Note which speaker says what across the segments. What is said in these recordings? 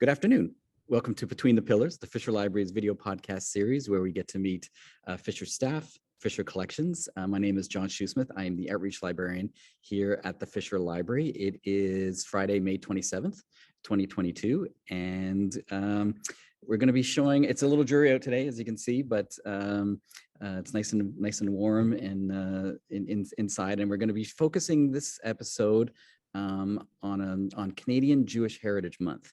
Speaker 1: Good afternoon. Welcome to Between the Pillars, the Fisher Library's video podcast series where we get to meet Fisher staff, Fisher collections. My name is John Shoesmith. I am the outreach librarian here at the Fisher Library. It is Friday, May 27th, 2022, and we're going to be showing, it's a little dreary out today, as you can see, but it's nice and warm and inside, and we're going to be focusing this episode on Canadian Jewish Heritage Month,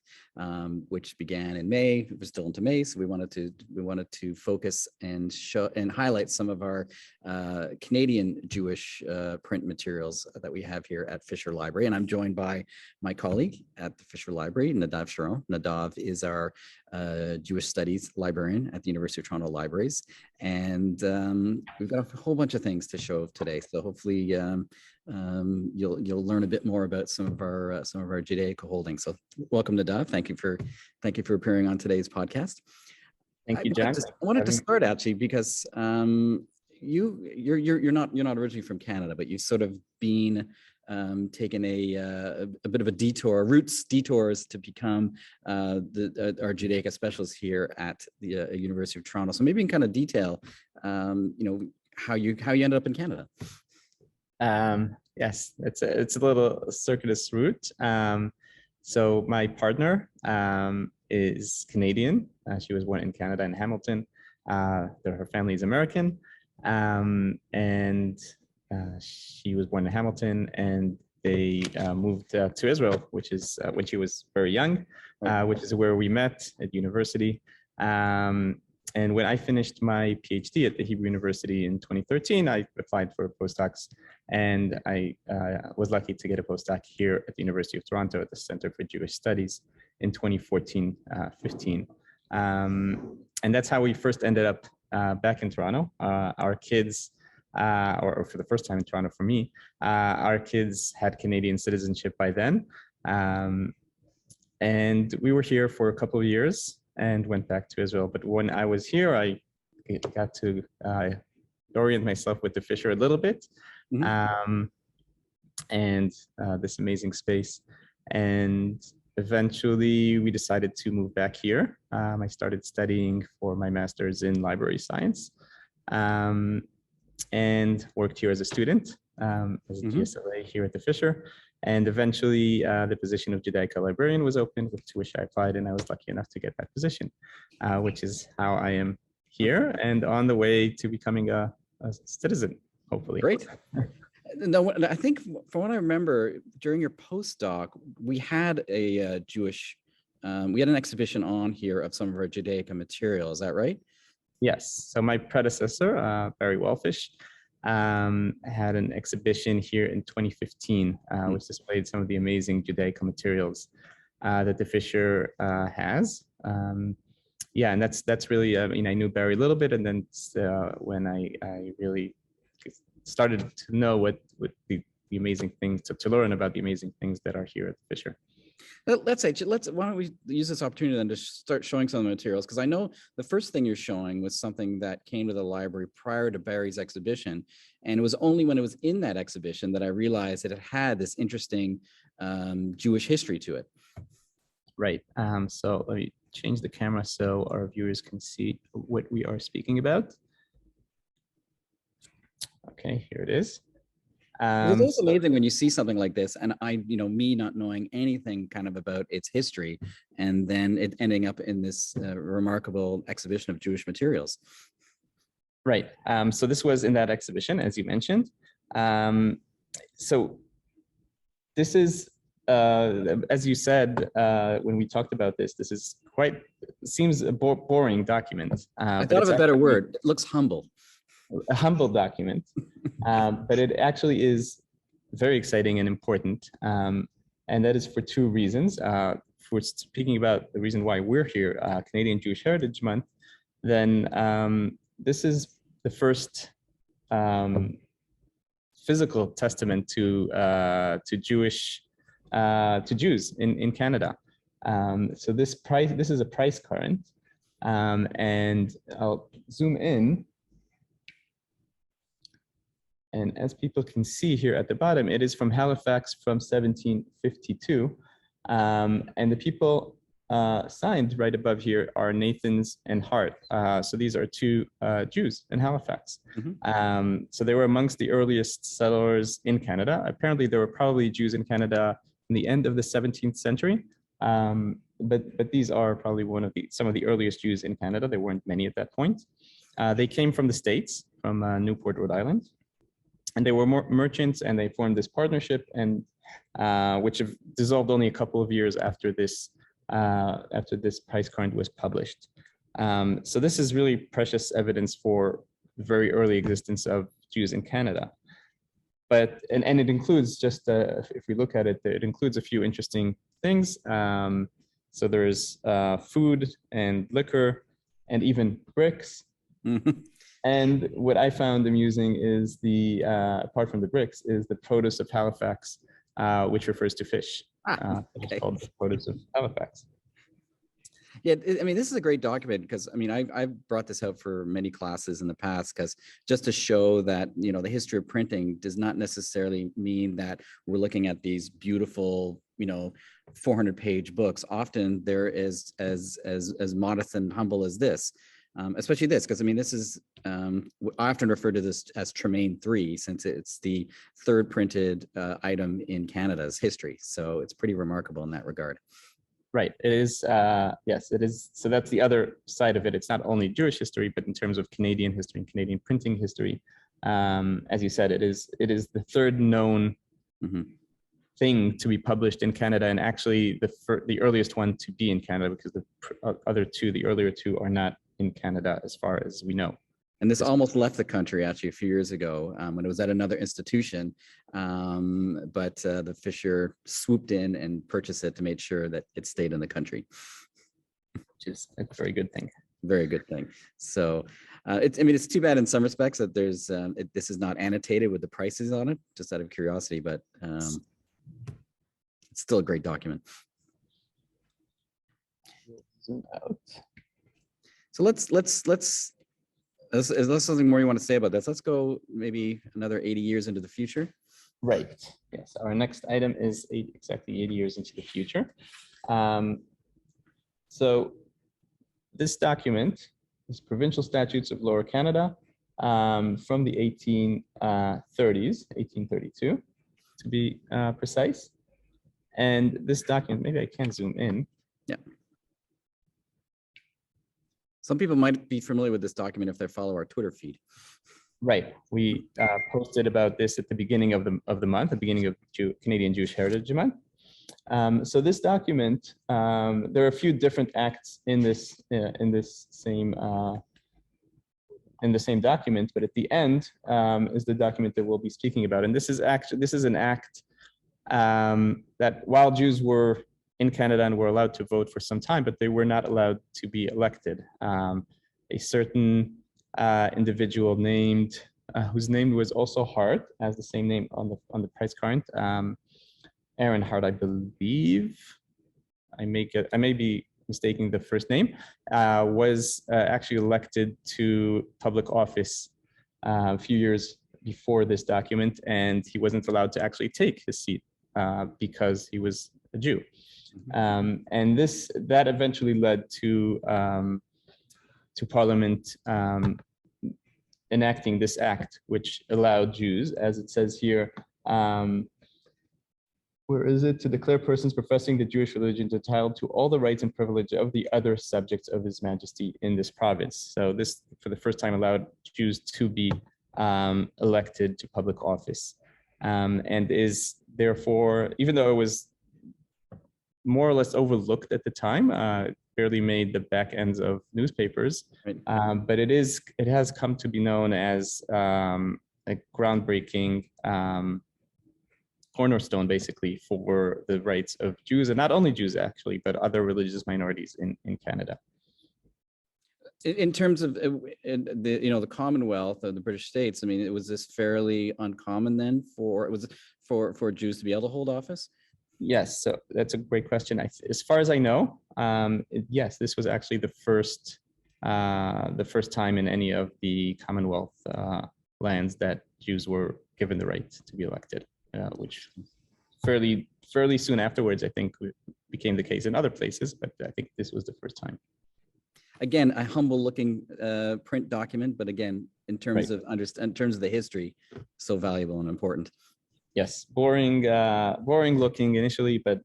Speaker 1: which began in May. We're still into May, so we wanted to focus and show and highlight some of our Canadian Jewish print materials that we have here at Fisher Library. And I'm joined by my colleague at the Fisher Library, Nadav Sharon. Nadav is our Jewish Studies librarian at the University of Toronto Libraries, and we've got a whole bunch of things to show today. So hopefully you'll learn a bit more about some of our Judaica holdings. So welcome, Nadav. Thank you for appearing on today's podcast.
Speaker 2: Thank you, John.
Speaker 1: I wanted to start actually because you're not originally from Canada, but you've sort of been taken a bit of a detours to become our Judaica specialist here at the University of Toronto. So maybe you can kind of detail how you ended up in Canada.
Speaker 2: Yes, it's a little circuitous route. So my partner is Canadian. She was born in Canada in Hamilton. Her family is American, and she was born in Hamilton, and they moved to Israel, which is when she was very young, which is where we met at university. And when I finished my PhD at the Hebrew University in 2013, I applied for postdocs, and I was lucky to get a postdoc here at the University of Toronto at the Center for Jewish Studies in 2014-15. And that's how we first ended up back in Toronto. Our kids, or for the first time in Toronto for me, our kids had Canadian citizenship by then. And we were here for a couple of years and went back to Israel. But when I was here, I got to orient myself with the Fisher a little bit, and this amazing space. And eventually we decided to move back here. I started studying for my master's in library science, and worked here as a student, as a GSLA here at the Fisher. And eventually the position of Judaica librarian was opened, to which I applied, and I was lucky enough to get that position, which is how I am here and on the way to becoming a citizen, hopefully.
Speaker 1: Great. No, I think from what I remember, during your postdoc, we had a we had an exhibition on here of some of our Judaica material. Is that right?
Speaker 2: Yes. So my predecessor, Barry Wellfish, had an exhibition here in 2015, which displayed some of the amazing Judaica materials that the Fisher has. Yeah, and that's really, I mean, I knew Barry a little bit, and then when I really started to know what the amazing things, to learn about the amazing things that are here at the Fisher.
Speaker 1: Why don't we use this opportunity then to start showing some of the materials? Because I know the first thing you're showing was something that came to the library prior to Barry's exhibition. And it was only when it was in that exhibition that I realized that it had this interesting Jewish history to it.
Speaker 2: Right. So let me change the camera so our viewers can see what we are speaking about. Okay, here it is.
Speaker 1: It's also amazing when you see something like this, and me not knowing anything kind of about its history, and then it ending up in this remarkable exhibition of Jewish materials.
Speaker 2: Right. So this was in that exhibition, as you mentioned. So this is, as you said, when we talked about this is seems a boring document.
Speaker 1: I thought of a better word. It looks humble.
Speaker 2: A humble document, but it actually is very exciting and important, and that is for two reasons. For speaking about the reason why we're here, Canadian Jewish Heritage Month, then this is the first physical testament to Jews in Canada. So this is a price current, and I'll zoom in. And as people can see here at the bottom, it is from Halifax from 1752. And the people signed right above here are Nathan's and Hart. So these are two Jews in Halifax. So they were amongst the earliest settlers in Canada. Apparently, there were probably Jews in Canada in the end of the 17th century. But these are probably some of the earliest Jews in Canada. There weren't many at that point. They came from the States, from Newport, Rhode Island. And they were merchants, and they formed this partnership, and which have dissolved only a couple of years after this price current was published. So this is really precious evidence for the very early existence of Jews in Canada. But and it includes just if we look at it, it includes a few interesting things. So there's food and liquor, and even bricks. And what I found amusing is apart from the bricks, is the produce of Halifax, which refers to fish.
Speaker 1: Okay.
Speaker 2: It's called the produce of Halifax.
Speaker 1: Yeah, I mean, this is a great document because, I mean, I've brought this out for many classes in the past, because just to show that, you know, the history of printing does not necessarily mean that we're looking at these beautiful, you know, 400-page books. Often they're as modest and humble as this. Especially this, because I mean, this is, I often refer to this as Tremaine 3, since it's the third printed item in Canada's history. So it's pretty remarkable in that regard.
Speaker 2: Right, it is, yes, it is. So that's the other side of it. It's not only Jewish history, but in terms of Canadian history and Canadian printing history, as you said, it is the third known thing to be published in Canada, and actually the earliest one to be in Canada, because the earlier two are not in Canada as far as we know.
Speaker 1: And this almost left the country actually a few years ago when it was at another institution, but the Fisher swooped in and purchased it to make sure that it stayed in the country.
Speaker 2: Which is a very good thing.
Speaker 1: Very good thing. So I mean, it's too bad in some respects that there's this is not annotated with the prices on it, just out of curiosity, but it's still a great document.
Speaker 2: Zoom out.
Speaker 1: So let's unless something more you want to say about this, let's go maybe another 80 years into the future.
Speaker 2: Right. Yes. Our next item is exactly 80 years into the future. So this document is Provincial Statutes of Lower Canada from the 1830s, 1832 to be precise. And this document, maybe I can zoom in.
Speaker 1: Yeah. Some people might be familiar with this document if they follow our Twitter feed.
Speaker 2: Right. We posted about this at the beginning of the month, the beginning of Canadian Jewish Heritage Month. So this document, there are a few different acts in the same document, but at the end is the document that we'll be speaking about. And this is an act that while Jews were in Canada and were allowed to vote for some time, but they were not allowed to be elected. A certain individual named, whose name was also Hart, as the same name on the price current, Aaron Hart, I believe. I may be mistaking the first name. Was actually elected to public office a few years before this document, and he wasn't allowed to actually take his seat because he was a Jew. And that eventually led to Parliament enacting this act, which allowed Jews, as it says here, where is it? To declare persons professing the Jewish religion entitled to all the rights and privilege of the other subjects of His Majesty in this province. So this, for the first time, allowed Jews to be elected to public office, and is therefore, even though it was more or less overlooked at the time, barely made the back ends of newspapers, right. But it has come to be known as a groundbreaking cornerstone, basically, for the rights of Jews, and not only Jews actually, but other religious minorities in Canada.
Speaker 1: In terms of the Commonwealth of the British states, I mean, was this fairly uncommon then for Jews to be able to hold office?
Speaker 2: Yes, so that's a great question. As far as I know, yes, this was actually the first time in any of the Commonwealth lands that Jews were given the right to be elected, which fairly soon afterwards, I think, became the case in other places, but I think this was the first time.
Speaker 1: Again, a humble looking print document, but again, in terms of the history, so valuable and important.
Speaker 2: Yes, boring looking initially, but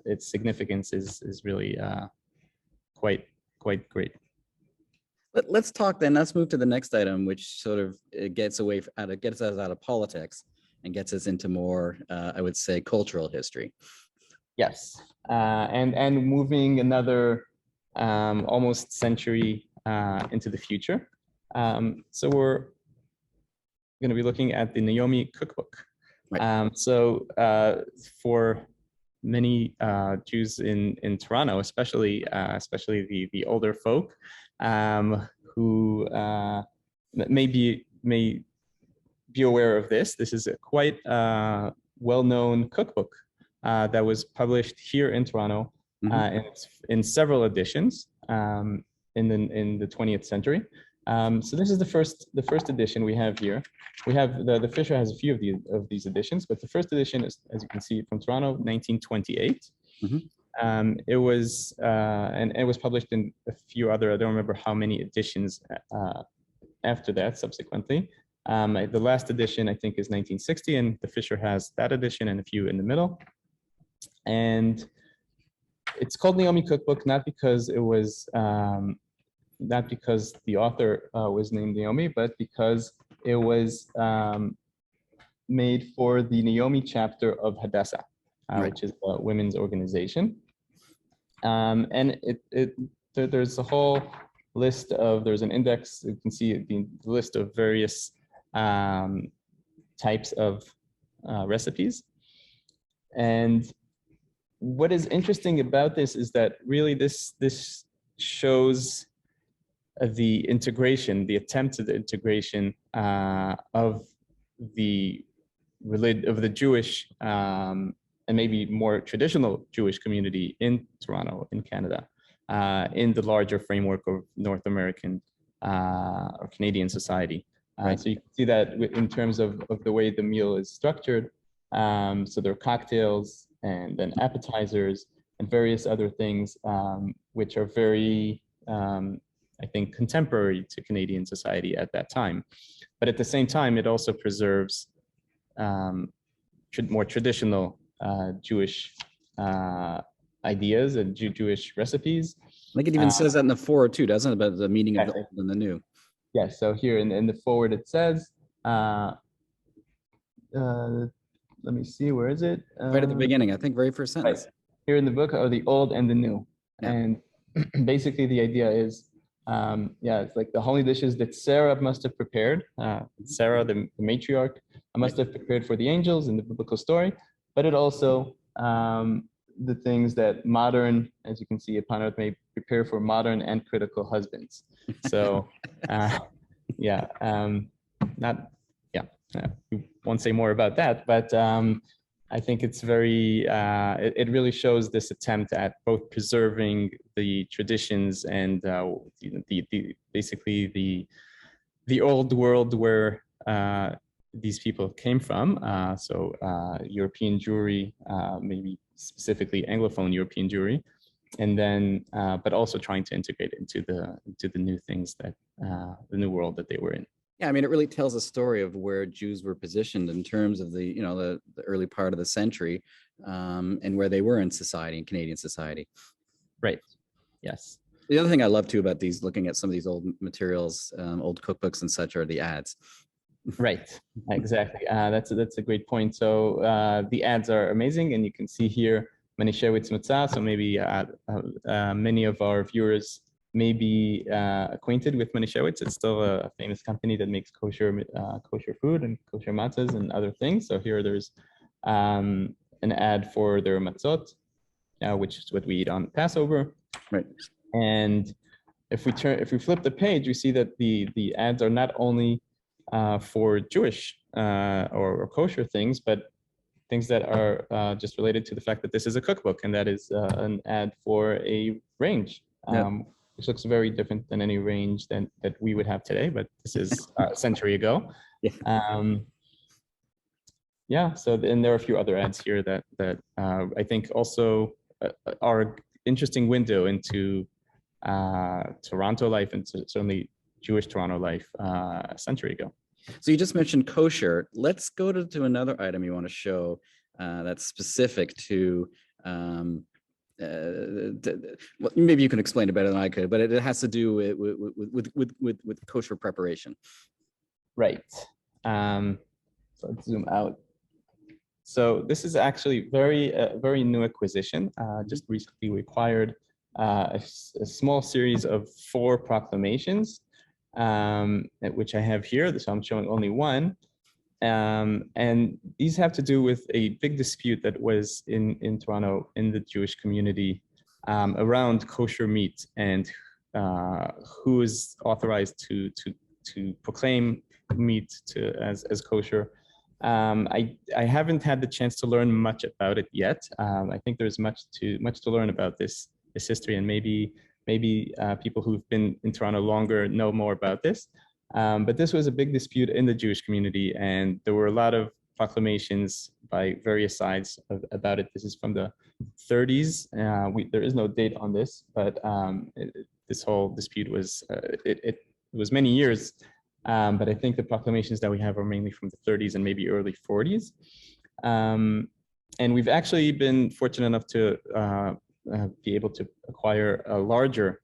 Speaker 2: its significance is really quite great.
Speaker 1: Let's talk then. Let's move to the next item, which sort of gets us out of politics and gets us into more, I would say, cultural history.
Speaker 2: Yes, and moving another almost century into the future. So we're going to be looking at the Naomi Cookbook. Right. For many Jews in Toronto, especially the older folk, who may be aware of this. This is a quite well-known cookbook that was published here in Toronto, and it's in several editions in the 20th century. So this is the first edition we have here. We have the Fisher has a few of these editions, but the first edition is, as you can see, from Toronto, 1928. It was and it was published in a few other, I don't remember how many editions after that subsequently. The last edition I think is 1960, and the Fisher has that edition and a few in the middle. And it's called Naomi Cookbook not because it was not because the author was named Naomi, but because it was made for the Naomi chapter of Hadassah, which is a women's organization. And there's a whole list of, there's an index, you can see the list of various types of recipes. And what is interesting about this is that really this shows the integration, the attempt at the integration of the Jewish and maybe more traditional Jewish community in Toronto, in Canada, in the larger framework of North American or Canadian society. So you can see that in terms of the way the meal is structured. So there are cocktails and then appetizers and various other things, which are very, I think, contemporary to Canadian society at that time. But at the same time, it also preserves more traditional Jewish ideas and Jewish recipes.
Speaker 1: I think it even says that in the foreword too, doesn't it? About the meaning of the old and the new.
Speaker 2: Yes. So here in the foreword it says, let me see, where is it?
Speaker 1: Right at the beginning, I think, very first sentence.
Speaker 2: Right. Here in the book are the old and the new. Yeah. And basically the idea is, it's like the holy dishes that Sarah must have prepared. Sarah, the matriarch, must have prepared for the angels in the biblical story, but it also, the things that modern, as you can see upon earth, may prepare for modern and critical husbands. So, we won't say more about that, but I think it's very, it really shows this attempt at both preserving the traditions and basically the old world where these people came from. So European Jewry, maybe specifically Anglophone European Jewry, and then, but also trying to integrate it into the new things that the new world that they were in.
Speaker 1: Yeah, I mean, it really tells a story of where Jews were positioned in terms of the early part of the century, and where they were in society, in Canadian society.
Speaker 2: Right. Yes.
Speaker 1: The other thing I love too about these, looking at some of these old materials, old cookbooks and such, are the ads.
Speaker 2: Right. Exactly. That's a great point. So the ads are amazing, and you can see here Manischewitz Matzah. So maybe many of our viewers may be acquainted with Manischewitz. It's still a famous company that makes kosher food and kosher matzahs and other things. So here there's an ad for their matzot, which is what we eat on Passover.
Speaker 1: Right.
Speaker 2: And if we flip the page, we see that the ads are not only for Jewish or kosher things, but things that are just related to the fact that this is a cookbook, and that is an ad for a range. Which looks very different than any range that we would have today, but this is a century ago. So and there are a few other ads here that I think also our interesting window into Toronto life, and certainly Jewish Toronto life a century ago.
Speaker 1: So you just mentioned kosher. Let's go to another item you want to show that's specific to, well, maybe you can explain it better than I could, but it has to do with kosher preparation.
Speaker 2: Right. So let's zoom out. So this is actually very new acquisition. Just recently we acquired a small series of 4 proclamations, which I have here. So I'm showing only one. And these have to do with a big dispute that was in Toronto in the Jewish community around kosher meat and who is authorized to proclaim meat as kosher. I haven't had the chance to learn much about it yet. I think there's much to learn about this history, and maybe people who've been in Toronto longer know more about this. But this was a big dispute in the Jewish community, and there were a lot of proclamations by various sides about it. This is from the 30s. There is no date on this, but this whole dispute was it was many years. But I think the proclamations that we have are mainly from the 30s and maybe early 40s. And we've actually been fortunate enough to be able to acquire a larger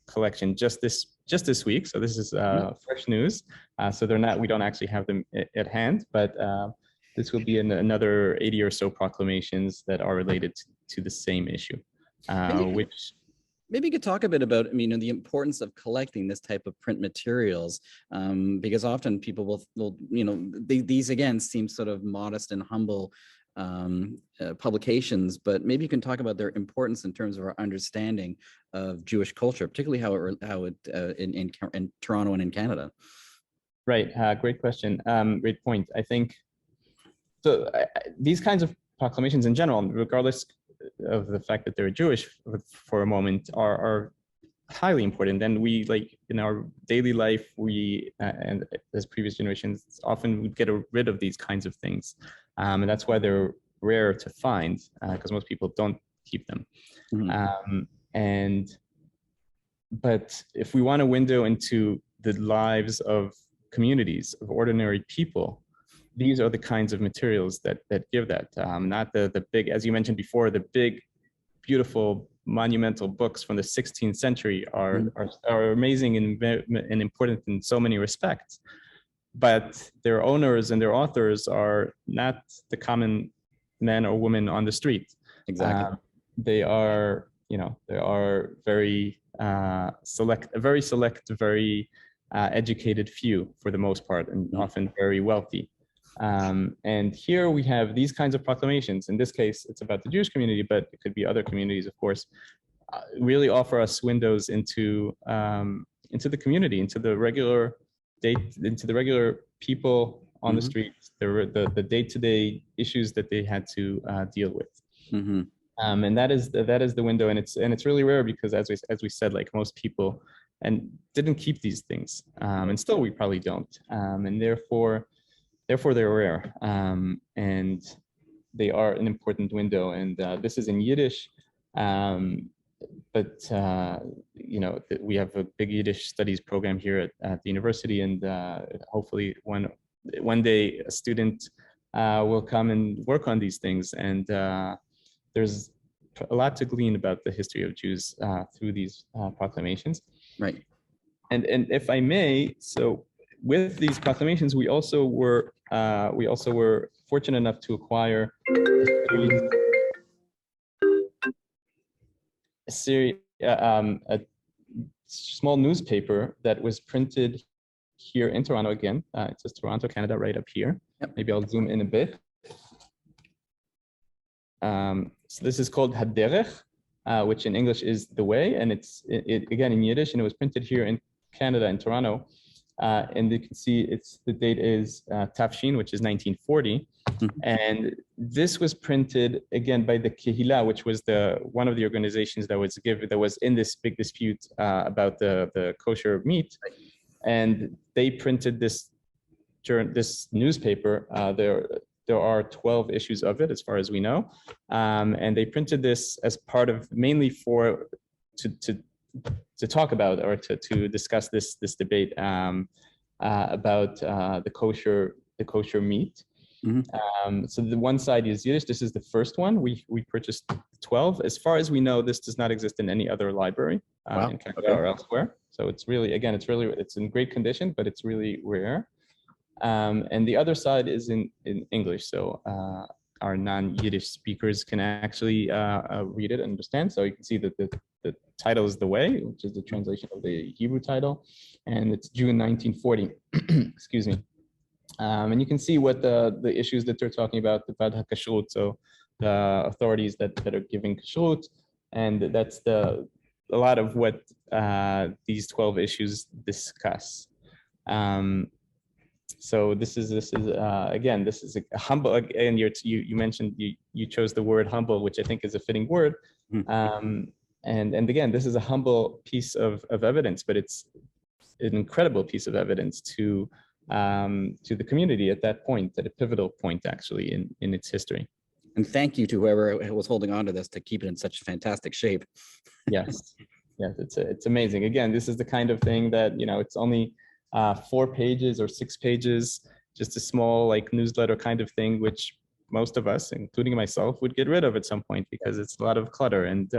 Speaker 2: collection just this week. So this is fresh news. So we don't actually have them at hand, but this will be another 80 or so proclamations that are related to the same issue, which.
Speaker 1: Maybe you could talk a bit about, the importance of collecting this type of print materials, because often people will these again seem sort of modest and humble publications, but maybe you can talk about their importance in terms of our understanding of Jewish culture, particularly how it in Toronto and in Canada.
Speaker 2: Right. Great question. Great point. I think so. These kinds of proclamations in general, regardless of the fact that they're Jewish for a moment, are highly important. And we, like in our daily life, and as previous generations, often would get rid of these kinds of things. And that's why they're rare to find, because most people don't keep them. Mm-hmm. But if we want a window into the lives of communities, of ordinary people, these are the kinds of materials that give that, not the big, as you mentioned before, the big, beautiful, monumental books from the 16th century are amazing and important in so many respects. But their owners and their authors are not the common man or woman on the street.
Speaker 1: Exactly.
Speaker 2: They are very select, very educated few for the most part, and often very wealthy. And here we have these kinds of proclamations. In this case, it's about the Jewish community, but it could be other communities, of course, really offer us windows into the community, into the regular people on the streets, the day-to-day issues that they had to deal with. Mm-hmm. And that is the window, and it's really rare because, as we said, like most people, and didn't keep these things, and still we probably don't, and therefore they're rare, and they are an important window. And this is in Yiddish, but we have a big Yiddish studies program here at the university, and hopefully one day a student will come and work on these things. And there's a lot to glean about the history of Jews through these proclamations. Right. And if I may, so with these proclamations, we also were fortunate enough to acquire a small newspaper that was printed here in Toronto again. It says Toronto, Canada, right up here. Yep. Maybe I'll zoom in a bit. So this is called Haderech, which in English is the way, and it's again in Yiddish, and it was printed here in Canada, in Toronto. And you can see the date is Tafshin, which is 1940. And this was printed again by the Kehila, which was one of the organizations that was in this big dispute about the kosher meat. And they printed this newspaper. there are 12 issues of it, as far as we know. And they printed this as part of mainly to talk about or to discuss this debate about the kosher meat. So the one side is Yiddish. This is the first one. We purchased 12. As far as we know, this does not exist in any other library in Canada or elsewhere. So it's really, again, it's in great condition, but it's really rare. And the other side is in English. So our non-Yiddish speakers can actually read it and understand. So you can see that the title is The Way, which is the translation of the Hebrew title, and it's June 1940. Excuse me. And you can see what the issues that they're talking about, the Vad HaKashrut, so the authorities that are giving kashrut, and that's a lot of what these 12 issues discuss. So this is again, this is a humble, and you mentioned you chose the word humble, which I think is a fitting word. And again, this is a humble piece of evidence, but it's an incredible piece of evidence to the community at that point, at a pivotal point actually in its history.
Speaker 1: And thank you to whoever was holding on to this to keep it in such fantastic shape.
Speaker 2: Yes, yes, it's amazing. Again, this is the kind of thing that, it's only 4 pages or 6 pages, just a small like newsletter kind of thing, which most of us, including myself, would get rid of at some point because it's a lot of clutter. And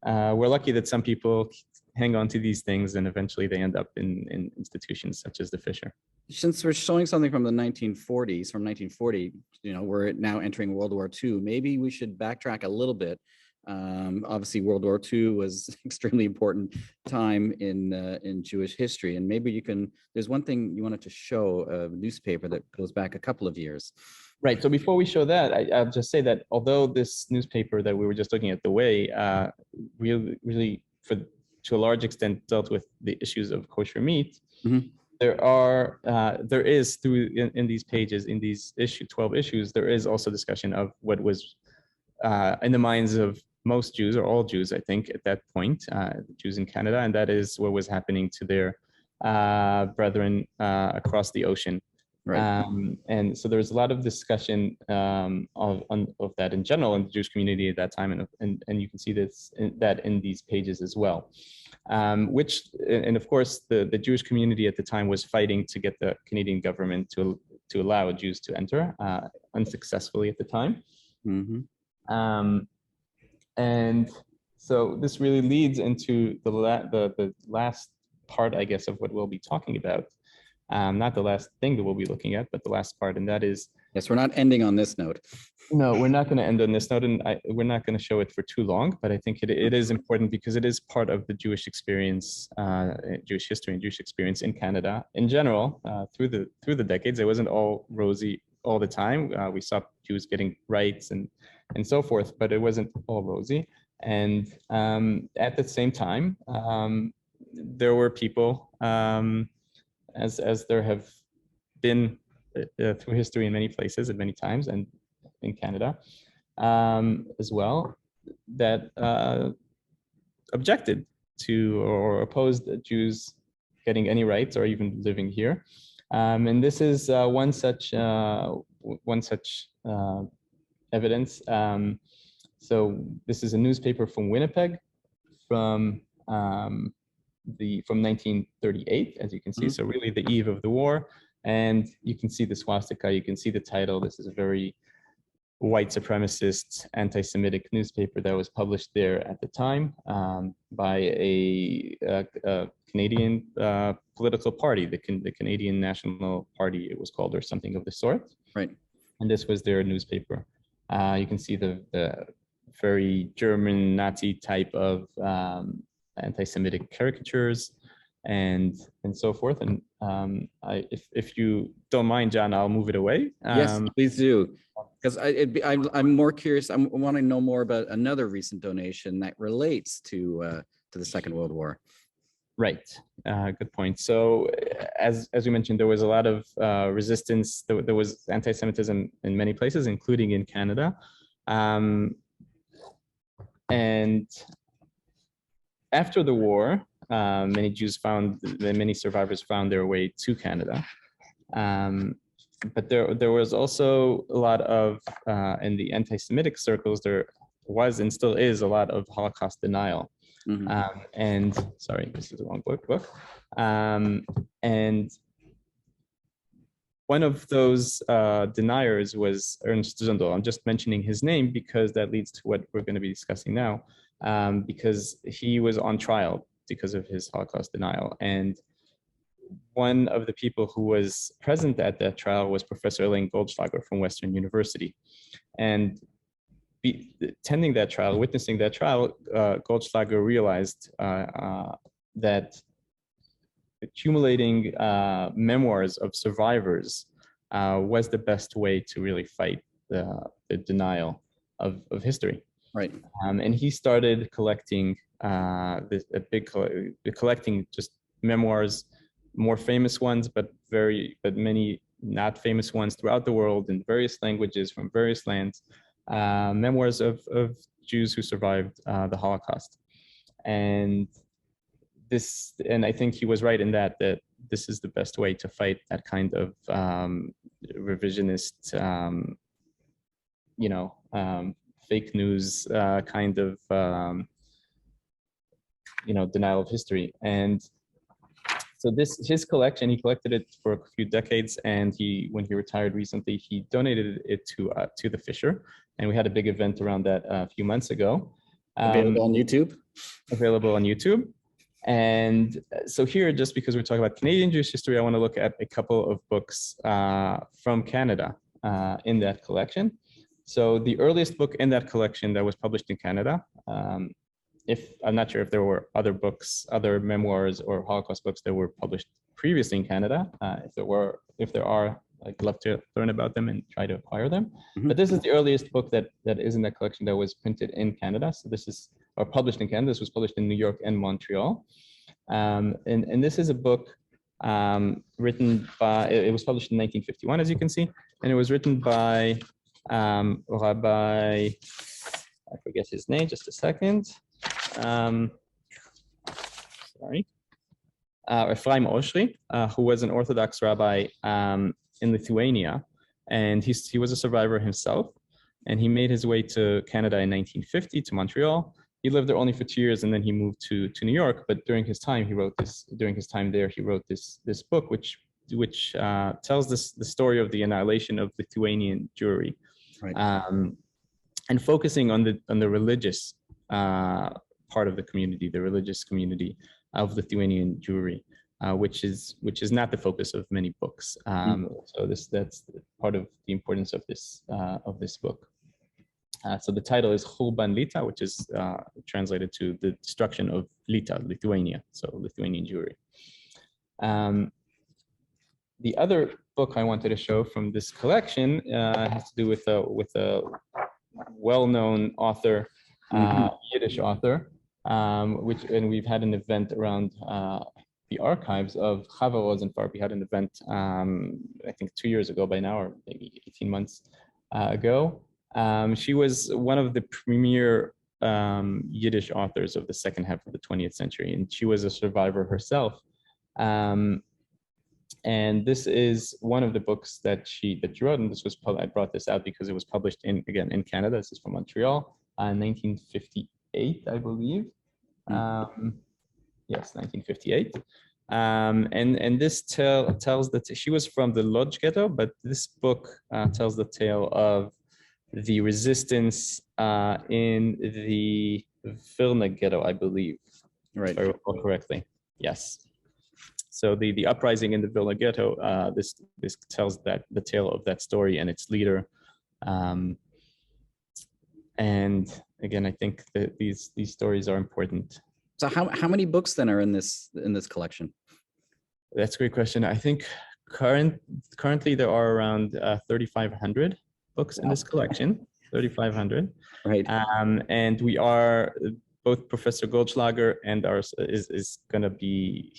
Speaker 2: we're lucky that some people hang on to these things and eventually they end up in institutions such as the Fisher. Since
Speaker 1: we're showing something from the 1940s, from 1940, we're now entering World War II, maybe we should backtrack a little bit. Obviously, World War II was an extremely important time in Jewish history, and maybe there's one thing you wanted to show, a newspaper that goes back a couple of years.
Speaker 2: Right. So before we show that, I'll just say that although this newspaper that we were just looking at, The Way, really to a large extent dealt with the issues of kosher meat, there is in these pages, in these 12 issues, there is also discussion of what was in the minds of most Jews, or all Jews, I think, at that point, Jews in Canada, and that is what was happening to their brethren across the ocean. Right. And so there's a lot of discussion of that in general in the Jewish community at that time, and you can see that in these pages as well. And of course, the Jewish community at the time was fighting to get the Canadian government to allow Jews to enter, unsuccessfully at the time. And so this really leads into the last part, I guess, of what we'll be talking about. Not the last thing that we'll be looking at, but the last part, and that is...
Speaker 1: Yes, we're not ending on this note.
Speaker 2: No, we're not going to end on this note, and we're not going to show it for too long, but I think it is important because it is part of the Jewish experience, Jewish history and Jewish experience in Canada in general. Through the decades, it wasn't all rosy all the time. We saw Jews getting rights and so forth, but it wasn't all rosy. And at the same time, there were people, as there have been through history in many places at many times, and in Canada as well, that objected to or opposed Jews getting any rights or even living here. And this is one such evidence. So this is a newspaper from Winnipeg from 1938, as you can see. So really the eve of the war, and you can see the swastika, you can see the title. This is a very white supremacist, anti-Semitic newspaper that was published there at the time by a Canadian political party, the Canadian National Party, it was called, or something of the sort.
Speaker 1: Right.
Speaker 2: And this was their newspaper. You can see the very German Nazi type of anti-Semitic caricatures and so forth. And if you don't mind, John, I'll move it away.
Speaker 1: Yes, please do. Because I'm more curious. I want to know more about another recent donation that relates to the Second World War.
Speaker 2: Right. Good point. So as we mentioned, there was a lot of resistance. There was anti-Semitism in many places, including in Canada. And after the war, many survivors found their way to Canada. but there was also a lot of, in the anti-Semitic circles, there was and still is a lot of Holocaust denial. And sorry, this is the wrong book. And one of those deniers was Ernst Zundel. I'm just mentioning his name because that leads to what we're going to be discussing now, because he was on trial because of his Holocaust denial. And one of the people who was present at that trial was Professor Elaine Goldschlager from Western University. And attending that trial, witnessing that trial, Goldschlager realized that accumulating memoirs of survivors was the best way to really fight the denial of history.
Speaker 1: Right.
Speaker 2: And he started collecting collecting just memoirs, more famous ones, but many not famous ones throughout the world in various languages from various lands, memoirs of Jews who survived the Holocaust. And I think he was right in that this is the best way to fight that kind of revisionist, fake news kind of, denial of history. And so his collection, he collected it for a few decades, and when he retired recently, he donated it to the Fisher, and we had a big event around that a few months ago.
Speaker 1: Available on YouTube.
Speaker 2: Available on YouTube. And so here, just because we're talking about Canadian Jewish history, I want to look at a couple of books from Canada in that collection. So the earliest book in that collection that was published in Canada, I'm not sure if there were other books, other memoirs or Holocaust books that were published previously in Canada. If there are, I'd love to learn about them and try to acquire them. But this is the earliest book that is in that collection that was printed in Canada. So or published in Canada. This was published in New York and Montreal. And this is a book written by, it was published in 1951, as you can see, and it was written by Rabbi, I forget his name, just a second. Ephraim Oshri, who was an Orthodox rabbi in Lithuania, and he was a survivor himself, and he made his way to Canada in 1950 to Montreal. He lived there only for 2 years, and then he moved to New York. But during his time, he wrote this book, which tells the story of the annihilation of Lithuanian Jewry, right. And focusing on the religious part of the community, the religious community of Lithuanian Jewry, which is not the focus of many books. So that's part of the importance of this book. So the title is Churban Lita, which is translated to the destruction of Lita, Lithuania, so Lithuanian Jewry. The other book I wanted to show from this collection has to do with a well-known author, Yiddish author, and we've had an event around the archives of Chava Rosenfarb. We had an event, I think 2 years ago by now, or maybe 18 months ago. She was one of the premier Yiddish authors of the second half of the 20th century, and she was a survivor herself. And this is one of the books that she wrote, and I brought this out because it was published in Canada. This is from Montreal, 1958, I believe. Yes, 1958. And this tells that she was from the Lodz ghetto, but this book tells the tale of the resistance in the Vilna ghetto, I believe. Right. If I recall correctly. Yes. So the uprising in the Vilna ghetto, this tells the tale of that story and its leader. And again, I think that these stories are important.
Speaker 1: So how many books then are in this collection?
Speaker 2: That's a great question. I think currently there are around 3,500 books in this collection. 3,500. Right. And we are both Professor Goldschlager and ours he's going to be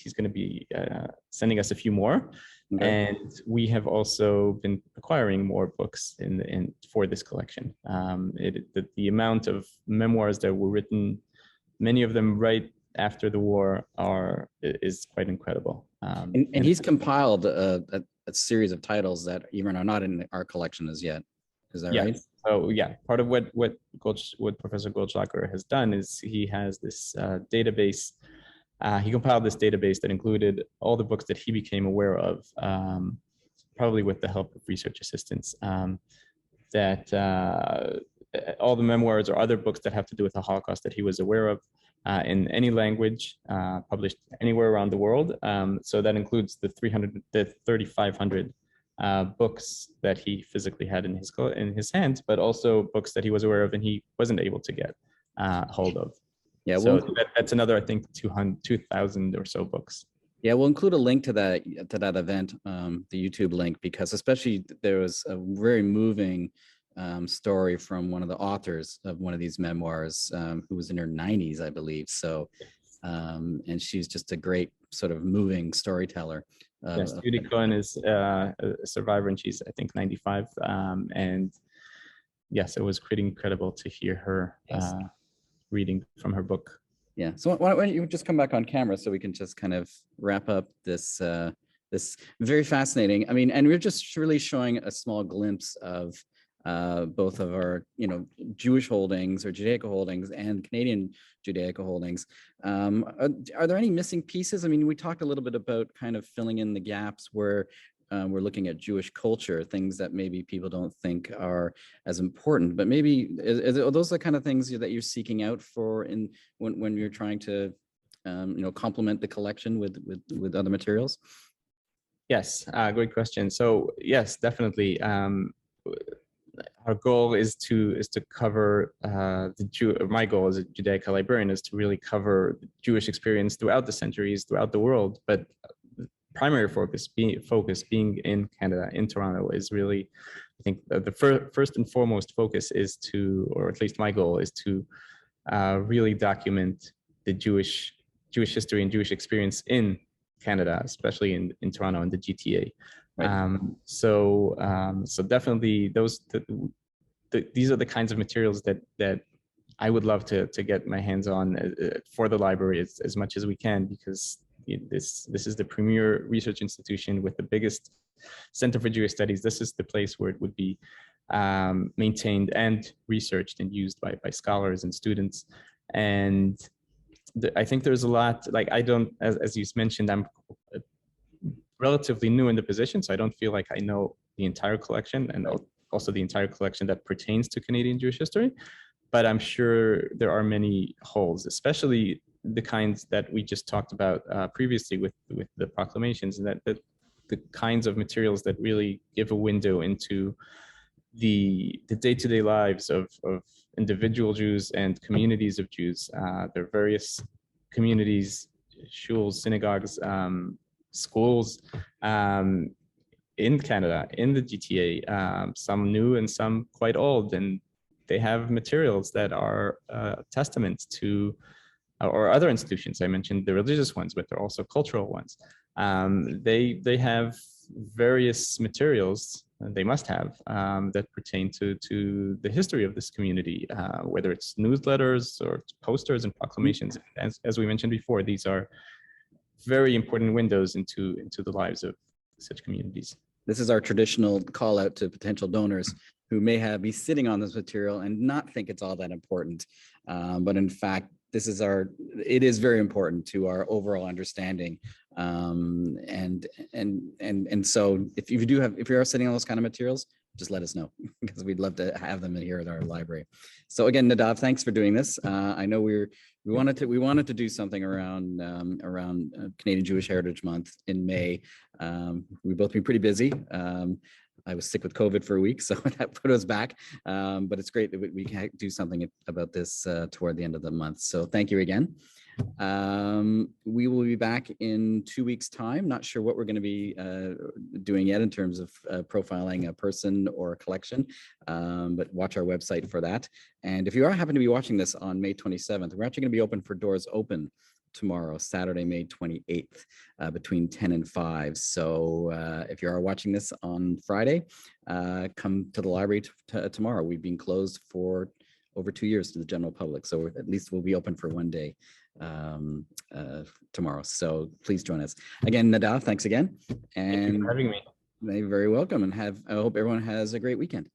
Speaker 2: sending us a few more. Okay. And we have also been acquiring more books for this collection. The amount of memoirs that were written, many of them right after the war is quite incredible.
Speaker 1: And he's compiled a series of titles that even are not in our collection as yet. Is that right?
Speaker 2: So yeah, part of what Professor Goldschlager has done is he has this database. He compiled this database that included all the books that he became aware of, probably with the help of research assistants, that all the memoirs or other books that have to do with the Holocaust that he was aware of in any language, published anywhere around the world. So that includes the 3,500 books that he physically had in his hands, but also books that he was aware of and he wasn't able to get hold of. Yeah, so that's another, I think, 2,000 or so books.
Speaker 1: Yeah, we'll include a link to that event, the YouTube link, because especially there was a very moving story from one of the authors of one of these memoirs, who was in her 90s, I believe. So, and she's just a great sort of moving storyteller.
Speaker 2: Yes, Judy Cohen is a survivor, and she's, I think, 95. And yes, it was pretty incredible to hear her reading from her book.
Speaker 1: Yeah. So why don't you just come back on camera so we can just kind of wrap up this this very fascinating. I mean, and we're just really showing a small glimpse of both of our, Jewish holdings or Judaica holdings and Canadian Judaica holdings. Are there any missing pieces? I mean, we talked a little bit about kind of filling in the gaps where we're looking at Jewish culture, things that maybe people don't think are as important, but maybe are those the kind of things that you're seeking out for when you're trying to, complement the collection with other materials?
Speaker 2: Yes, great question. So yes, definitely. Our goal is to cover my goal as a Judaica librarian is to really cover the Jewish experience throughout the centuries, throughout the world. But primary focus being in Canada, in Toronto, is really, I think, the first and foremost focus is to, or at least my goal is to really document the Jewish history and Jewish experience in Canada, especially in Toronto and the GTA. Right. So definitely these are the kinds of materials that I would love to get my hands on for the library as much as we can, because this is the premier research institution with the biggest Center for Jewish Studies. This is the place where it would be maintained and researched and used by scholars and students. And I think there's a lot, like, I don't, as you mentioned, I'm relatively new in the position, so I don't feel like I know the entire collection, and also the entire collection that pertains to Canadian Jewish history. But I'm sure there are many holes, especially the kinds that we just talked about previously with the proclamations, and that the kinds of materials that really give a window into the day-to-day lives of individual Jews and communities of Jews. There are various communities, shuls, synagogues, schools in Canada, in the GTA, some new and some quite old, and they have materials that are testaments to, or other institutions. I mentioned the religious ones, but there are also cultural ones. They have various materials, they must have, that pertain to the history of this community, whether it's newsletters or posters and proclamations. As we mentioned before, these are very important windows into the lives of such communities.
Speaker 1: This is our traditional call out to potential donors who may be sitting on this material and not think it's all that important. But in fact, it is very important to our overall understanding. And so if you are sitting on those kind of materials, just let us know, because we'd love to have them in here at our library. So again, Nadav, thanks for doing this. I know we wanted to do something around Canadian Jewish Heritage Month in May. We've both been pretty busy. I was sick with COVID for a week, so that put us back. But it's great that we can do something about this toward the end of the month. So thank you again. We will be back in 2 weeks' time. Not sure what we're going to be doing yet in terms of profiling a person or a collection, but watch our website for that. And if you happen to be watching this on May 27th, we're actually going to be open for doors open tomorrow, Saturday, May 28th, between 10 and 5. So if you are watching this on Friday, come to the library tomorrow. We've been closed for over 2 years to the general public. So at least we'll be open for one day tomorrow. So please join us. Again, Nadav, thanks again.
Speaker 2: Thank you for having me.
Speaker 1: You're very welcome, and I hope everyone has a great weekend.